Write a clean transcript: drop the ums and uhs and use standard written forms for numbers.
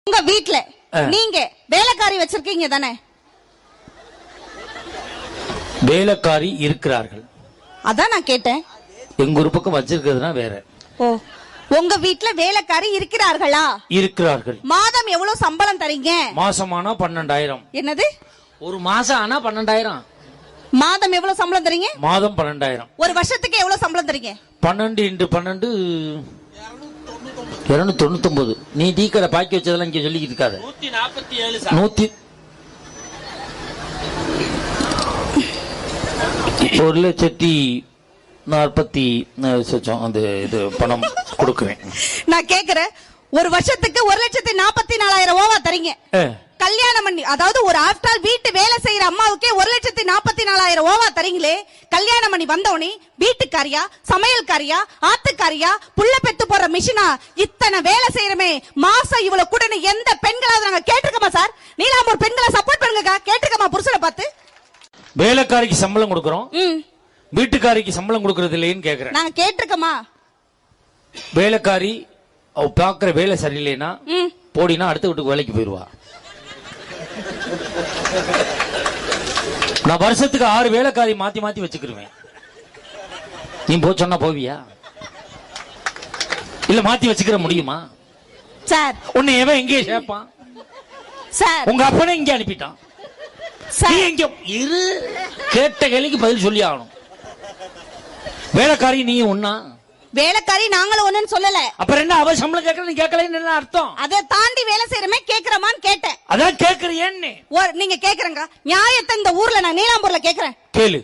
உங்க வீட்ல நீங்க வேலைக்காரி வச்சிருக்கீங்க தானே? வேலைக்காரி இருக்கிறார்கள். அதான் நான் கேட்டேன். எங்க ஒரு பக்கம் வச்சிருக்கிறதுனா வேற. ஓ, உங்க வீட்ல வேலைக்காரி இருக்கிறார்களா? இருக்கிறார்கள். மாதம் எவ்வளவு சம்பளம் தரீங்க? மாசமானா 12,000. என்னது? ஒரு மாசம் ஆனா 12,000. மாதம் எவ்வளவு சம்பளம் தரீங்க? மாதம் 12,000. ஒரு வருஷத்துக்கு எவ்வளவு சம்பளம் தரீங்க? 12 × 12 299. நீ டீ கடை பாக்கி வச்சதெல்லாம் இங்க சொல்லிக்கிட்டு இருக்காத. 147. 1,40,000 அந்த இது பணம் கொடுக்குறேன். நான் கேக்குறேன், ஒரு வருஷத்துக்கு 1,44,000 ரூபாவா தரீங்க? கல்யாணம் பண்ணி, அதாவது ஒரு ஆஃப்டர் ஆல் வீட்டு வேலை செய்யற அம்மாவுக்கே 1,44,000 ரூபாவா தரீங்களே. கல்யாணம் பண்ணி வந்தவனே வீட்டுக்காரியா, சமையல்காரியா, ஆத்துக்காரியா, புள்ள பெத்து போற மிஷினா, இத்தனை வேலை செய்யறமே, மாசம் இவ்வளவு கூட எந்த பெண்களாவது நாங்க கேட்டிருக்கோமா சார்? நீலாம்பூர் பெண்களை சப்போர்ட் பண்ணுங்கக்கா, கேட்டிருக்கோமா புருஷனை பார்த்து? வேலைக்காரிக்கு சம்பளம் கொடுக்கறோம், வீட்டுக்காரிக்கு சம்பளம் கொடுக்கறது இல்லைன்னு கேக்குறேன். நாங்க கேட்டிருக்கோமா? வேலைக்காரி அவ பாக்குற வேலை சரியில்லைன்னா போடினா அடுத்த வீட்டுக்கு வேலைக்கு போயிருவா. நான் வருஷத்துக்கு 6 வேலைக்காரி மாத்தி மாத்தி வச்சுக்கிருவேன். நீ போ சொன்னா போவியா? இல்ல மாத்தி வச்சுக்கிற முடியுமா சார்? உன்னை எவன் எங்கே சேர்ப்பான் சார்? உங்க அப்பனே இங்க அனுப்பிட்டான். நீ எங்க இரு, கேட்ட கேள்விக்கு பதில் சொல்லி ஆகணும். வேலைக்காரி நீ ஒன்னா? வேலைக்காரி நாங்களும் ஒண்ணுன்னு சொல்லல. அப்புறம் என்ன அவ சம்பளம் கேட்கற, நீ கேட்கலன்னு என்ன அர்த்தம்? அதை தாண்டி வேலை செய்யறமே கேக்குறமான்னு கேட்டேன். அதான் கேக்குறியேன்னு. நீங்க கேக்குறங்க நியாயத்தை இந்த ஊர்ல நான் நீலாம்பூர்ல கேக்குறேன். கேளு.